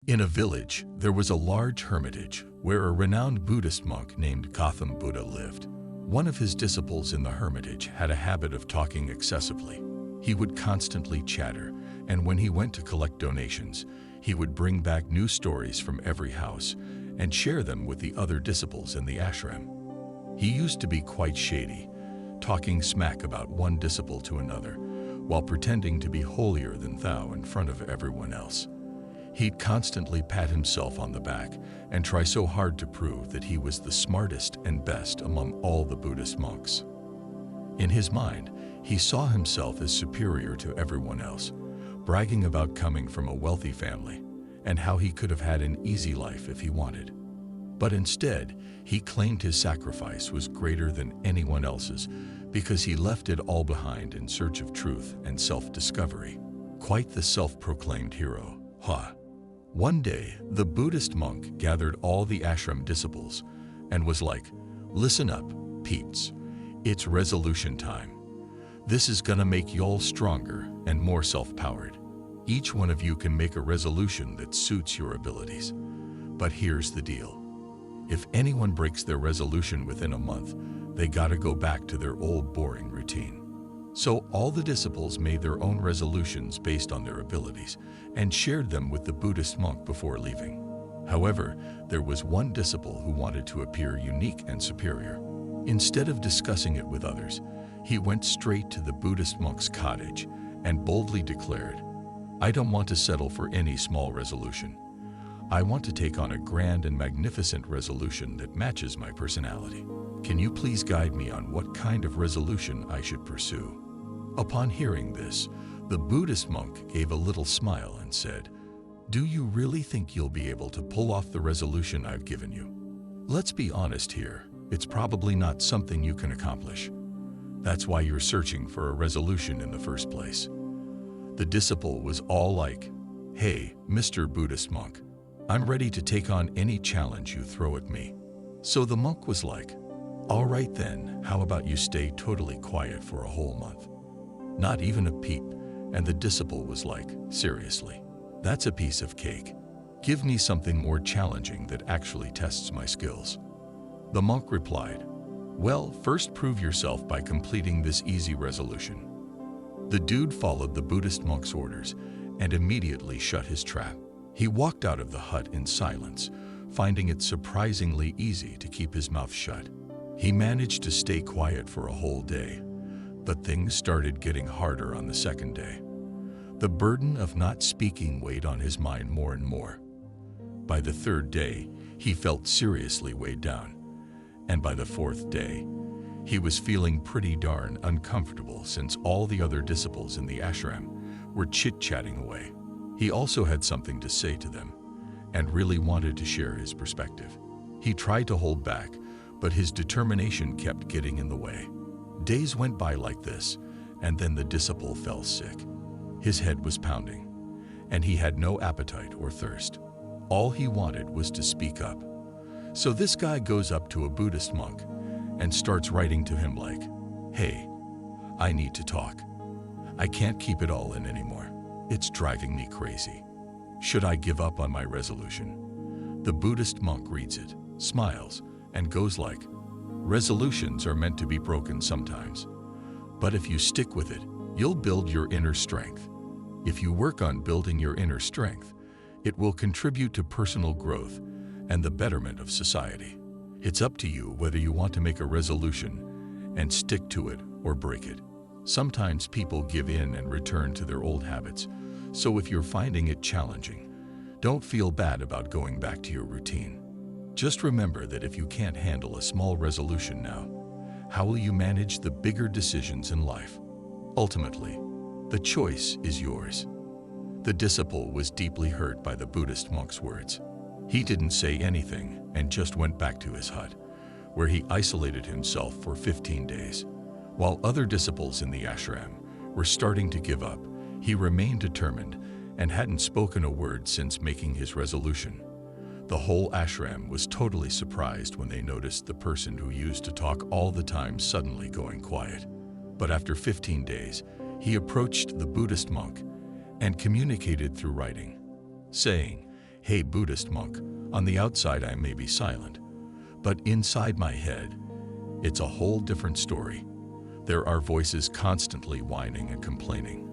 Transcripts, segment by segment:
In a village, there was a large hermitage where a renowned Buddhist monk named Gautama Buddha lived. One of his disciples in the hermitage had a habit of talking excessively. He would constantly chatter, and when he went to collect donations, he would bring back new stories from every house and share them with the other disciples in the ashram. He used to be quite shady, talking smack about one disciple to another, while pretending to be holier than thou in front of everyone else. He'd constantly pat himself on the back and try so hard to prove that he was the smartest and best among all the Buddhist monks. In his mind, he saw himself as superior to everyone else, bragging about coming from a wealthy family and how he could have had an easy life if he wanted. But instead, he claimed his sacrifice was greater than anyone else's because he left it all behind in search of truth and self-discovery. Quite the self-proclaimed hero, huh? One day, the Buddhist monk gathered all the ashram disciples and was like, "Listen up, peeps. It's resolution time. This is gonna make y'all stronger and more self-powered. Each one of you can make a resolution that suits your abilities. But here's the deal. If anyone breaks their resolution within a month, they gotta go back to their old boring routine." So all the disciples made their own resolutions based on their abilities and shared them with the Buddhist monk before leaving. However, there was one disciple who wanted to appear unique and superior. Instead of discussing it with others, he went straight to the Buddhist monk's cottage and boldly declared, "I don't want to settle for any small resolution. I want to take on a grand and magnificent resolution that matches my personality. Can you please guide me on what kind of resolution I should pursue?" Upon hearing this, the Buddhist monk gave a little smile and said, "Do you really think you'll be able to pull off the resolution I've given you? Let's be honest here, it's probably not something you can accomplish. That's why you're searching for a resolution in the first place." The disciple was all like, "Hey, Mr. Buddhist monk, I'm ready to take on any challenge you throw at me." So the monk was like, "All right then, how about you stay totally quiet for a whole month? Not even a peep." And the disciple was like, "Seriously? That's a piece of cake. Give me something more challenging that actually tests my skills." The monk replied, "Well, first prove yourself by completing this easy resolution." The dude followed the Buddhist monk's orders and immediately shut his trap. He walked out of the hut in silence, finding it surprisingly easy to keep his mouth shut. He managed to stay quiet for a whole day, but things started getting harder on the second day. The burden of not speaking weighed on his mind more and more. By the third day, he felt seriously weighed down, and by the fourth day, he was feeling pretty darn uncomfortable since all the other disciples in the ashram were chit-chatting away. He also had something to say to them, and really wanted to share his perspective. He tried to hold back, but his determination kept getting in the way. Days went by like this, and then the disciple fell sick. His head was pounding, and he had no appetite or thirst. All he wanted was to speak up. So this guy goes up to a Buddhist monk and starts writing to him like, "Hey, I need to talk. I can't keep it all in anymore. It's driving me crazy. Should I give up on my resolution?" The Buddhist monk reads it, smiles, and goes like, "Resolutions are meant to be broken sometimes. But if you stick with it, you'll build your inner strength. If you work on building your inner strength, it will contribute to personal growth and the betterment of society. It's up to you whether you want to make a resolution and stick to it or break it. Sometimes people give in and return to their old habits, so if you're finding it challenging, don't feel bad about going back to your routine. Just remember that if you can't handle a small resolution now, how will you manage the bigger decisions in life? Ultimately, the choice is yours." The disciple was deeply hurt by the Buddhist monk's words. He didn't say anything and just went back to his hut, where he isolated himself for 15 days. While other disciples in the ashram were starting to give up, he remained determined and hadn't spoken a word since making his resolution. The whole ashram was totally surprised when they noticed the person who used to talk all the time suddenly going quiet. But after 15 days, he approached the Buddhist monk and communicated through writing, saying, "Hey, Buddhist monk, on the outside I may be silent, but inside my head, it's a whole different story. There are voices constantly whining and complaining.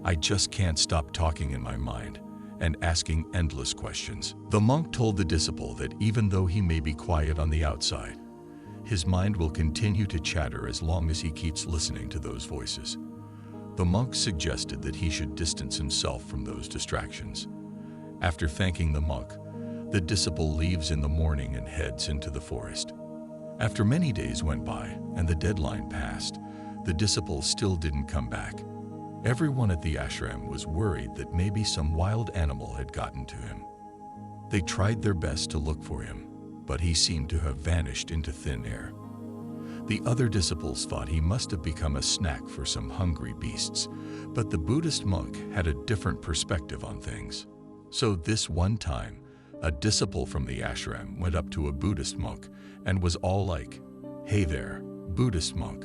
I just can't stop talking in my mind and asking endless questions." The monk told the disciple that even though he may be quiet on the outside, his mind will continue to chatter as long as he keeps listening to those voices. The monk suggested that he should distance himself from those distractions. After thanking the monk, the disciple leaves in the morning and heads into the forest. After many days went by and the deadline passed, the disciple still didn't come back. Everyone at the ashram was worried that maybe some wild animal had gotten to him. They tried their best to look for him, but he seemed to have vanished into thin air. The other disciples thought he must have become a snack for some hungry beasts, but the Buddhist monk had a different perspective on things. So this one time, a disciple from the ashram went up to a Buddhist monk and was all like, "Hey there, Buddhist monk,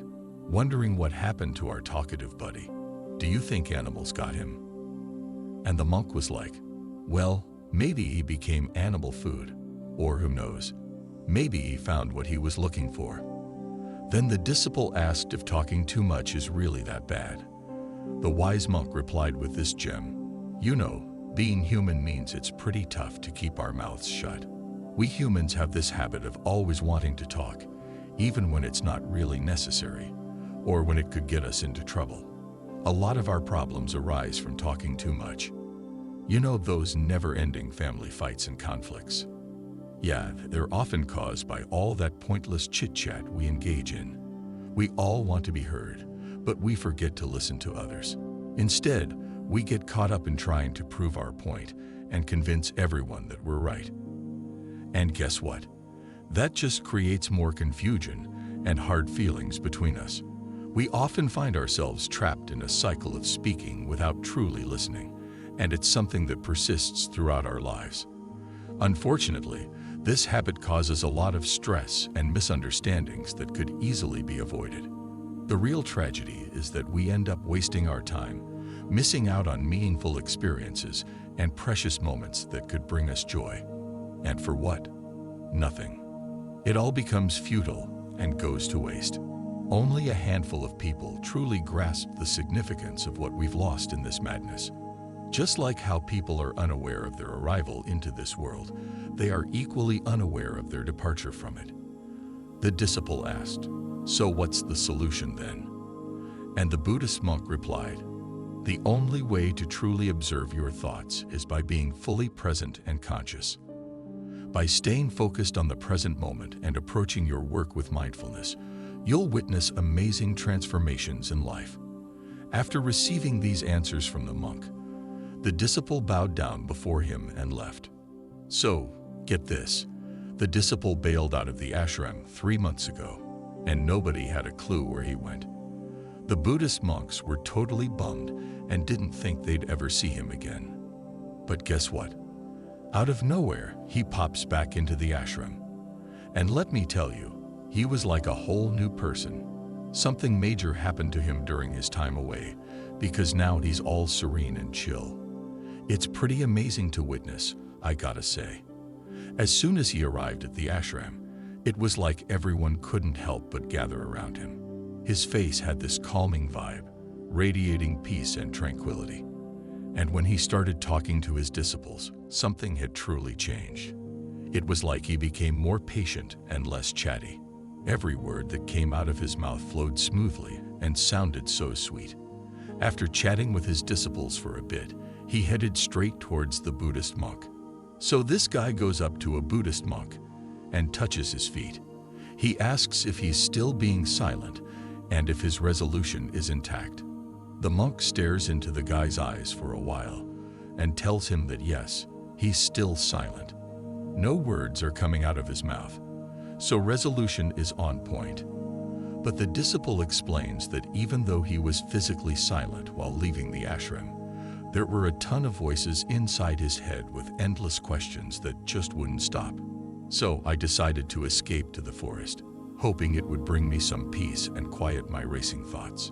wondering what happened to our talkative buddy. Do you think animals got him?" And the monk was like, "Well, maybe he became animal food, or who knows, maybe he found what he was looking for." Then the disciple asked if talking too much is really that bad. The wise monk replied with this gem, "You know, being human means it's pretty tough to keep our mouths shut. We humans have this habit of always wanting to talk, even when it's not really necessary, or when it could get us into trouble. A lot of our problems arise from talking too much. You know, those never-ending family fights and conflicts. Yeah, they're often caused by all that pointless chit-chat we engage in. We all want to be heard, but we forget to listen to others. Instead, we get caught up in trying to prove our point and convince everyone that we're right. And guess what? That just creates more confusion and hard feelings between us. We often find ourselves trapped in a cycle of speaking without truly listening, and it's something that persists throughout our lives. Unfortunately, this habit causes a lot of stress and misunderstandings that could easily be avoided. The real tragedy is that we end up wasting our time, missing out on meaningful experiences and precious moments that could bring us joy. And for what? Nothing. It all becomes futile and goes to waste. Only a handful of people truly grasp the significance of what we've lost in this madness. Just like how people are unaware of their arrival into this world, they are equally unaware of their departure from it. The disciple asked, "So what's the solution then?" And the Buddhist monk replied, "The only way to truly observe your thoughts is by being fully present and conscious. By staying focused on the present moment and approaching your work with mindfulness, you'll witness amazing transformations in life." After receiving these answers from the monk, the disciple bowed down before him and left. So, get this, the disciple bailed out of the ashram 3 months ago, and nobody had a clue where he went. The Buddhist monks were totally bummed and didn't think they'd ever see him again. But guess what? Out of nowhere, he pops back into the ashram. And let me tell you, he was like a whole new person. Something major happened to him during his time away, because now he's all serene and chill. It's pretty amazing to witness, I gotta say. As soon as he arrived at the ashram, it was like everyone couldn't help but gather around him. His face had this calming vibe, radiating peace and tranquility. And when he started talking to his disciples, something had truly changed. It was like he became more patient and less chatty. Every word that came out of his mouth flowed smoothly and sounded so sweet. After chatting with his disciples for a bit, he headed straight towards the Buddhist monk. So this guy goes up to a Buddhist monk and touches his feet. He asks if he's still being silent and if his resolution is intact. The monk stares into the guy's eyes for a while and tells him that yes, he's still silent. No words are coming out of his mouth, so resolution is on point. But the disciple explains that even though he was physically silent while leaving the ashram, there were a ton of voices inside his head with endless questions that just wouldn't stop. So I decided to escape to the forest, hoping it would bring me some peace and quiet my racing thoughts.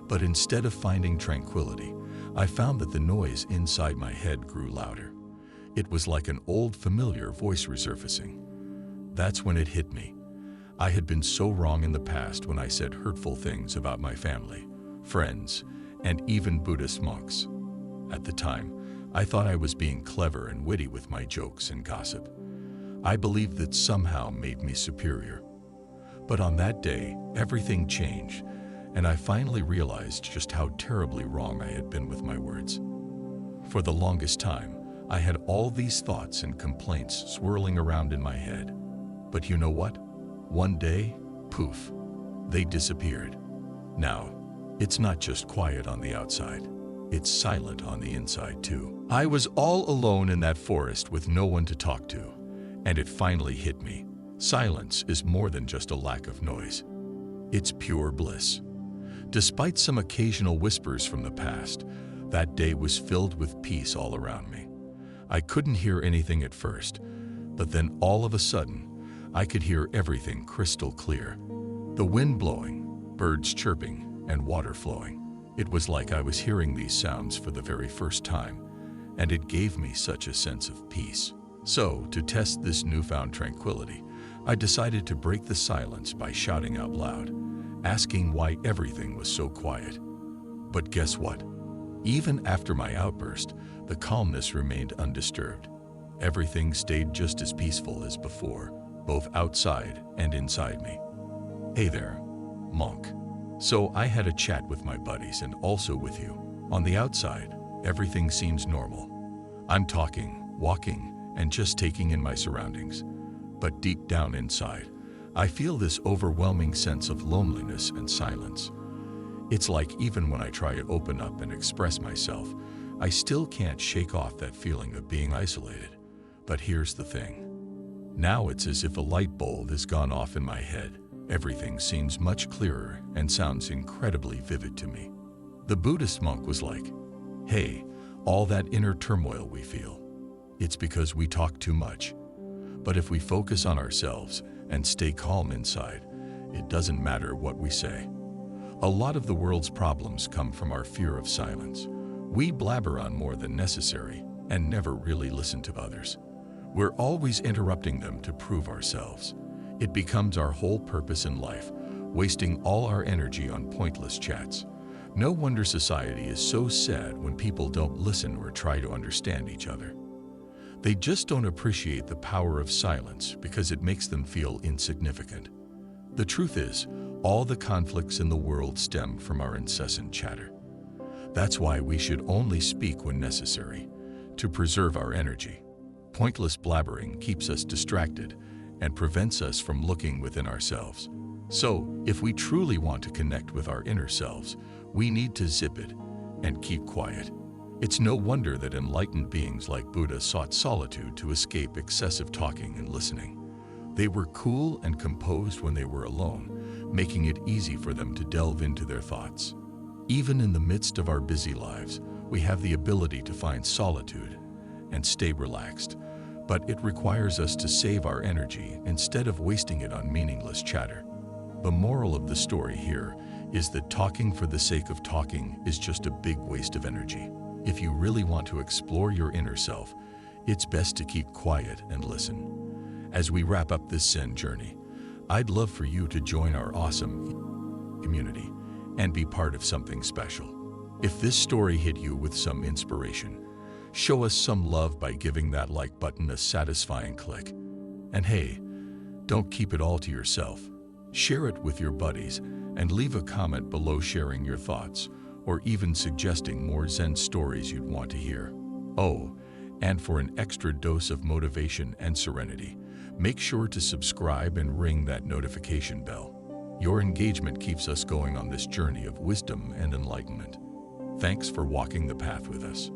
But instead of finding tranquility, I found that the noise inside my head grew louder. It was like an old familiar voice resurfacing. That's when it hit me. I had been so wrong in the past when I said hurtful things about my family, friends, and even Buddhist monks. At the time, I thought I was being clever and witty with my jokes and gossip. I believed that somehow made me superior. But on that day, everything changed, and I finally realized just how terribly wrong I had been with my words. For the longest time, I had all these thoughts and complaints swirling around in my head. But you know what? One day, poof, they disappeared. Now, it's not just quiet on the outside. It's silent on the inside too. I was all alone in that forest with no one to talk to, and it finally hit me. Silence is more than just a lack of noise. It's pure bliss. Despite some occasional whispers from the past, that day was filled with peace all around me. I couldn't hear anything at first, but then all of a sudden, I could hear everything crystal clear. The wind blowing, birds chirping, and water flowing. It was like I was hearing these sounds for the very first time, and it gave me such a sense of peace. So, to test this newfound tranquility, I decided to break the silence by shouting out loud, asking why everything was so quiet. But guess what? Even after my outburst, the calmness remained undisturbed. Everything stayed just as peaceful as before, both outside and inside me. Hey there, monk. So I had a chat with my buddies and also with you. On the outside, everything seems normal. I'm talking, walking, and just taking in my surroundings. But deep down inside, I feel this overwhelming sense of loneliness and silence. It's like even when I try to open up and express myself, I still can't shake off that feeling of being isolated. But here's the thing. Now it's as if a light bulb has gone off in my head. Everything seems much clearer and sounds incredibly vivid to me. The Buddhist monk was like, hey, all that inner turmoil we feel, it's because we talk too much. But if we focus on ourselves and stay calm inside, it doesn't matter what we say. A lot of the world's problems come from our fear of silence. We blabber on more than necessary and never really listen to others. We're always interrupting them to prove ourselves. It becomes our whole purpose in life, wasting all our energy on pointless chats. No wonder society is so sad when people don't listen or try to understand each other. They just don't appreciate the power of silence because it makes them feel insignificant. The truth is, all the conflicts in the world stem from our incessant chatter. That's why we should only speak when necessary, to preserve our energy. Pointless blabbering keeps us distracted and prevents us from looking within ourselves. So, if we truly want to connect with our inner selves, we need to zip it and keep quiet. It's no wonder that enlightened beings like Buddha sought solitude to escape excessive talking and listening. They were cool and composed when they were alone, making it easy for them to delve into their thoughts. Even in the midst of our busy lives, we have the ability to find solitude and stay relaxed. But it requires us to save our energy instead of wasting it on meaningless chatter. The moral of the story here is that talking for the sake of talking is just a big waste of energy. If you really want to explore your inner self, it's best to keep quiet and listen. As we wrap up this Zen journey, I'd love for you to join our awesome community and be part of something special. If this story hit you with some inspiration, show us some love by giving that like button a satisfying click. And hey, don't keep it all to yourself. Share it with your buddies and leave a comment below sharing your thoughts or even suggesting more Zen stories you'd want to hear. Oh, and for an extra dose of motivation and serenity, make sure to subscribe and ring that notification bell. Your engagement keeps us going on this journey of wisdom and enlightenment. Thanks for walking the path with us.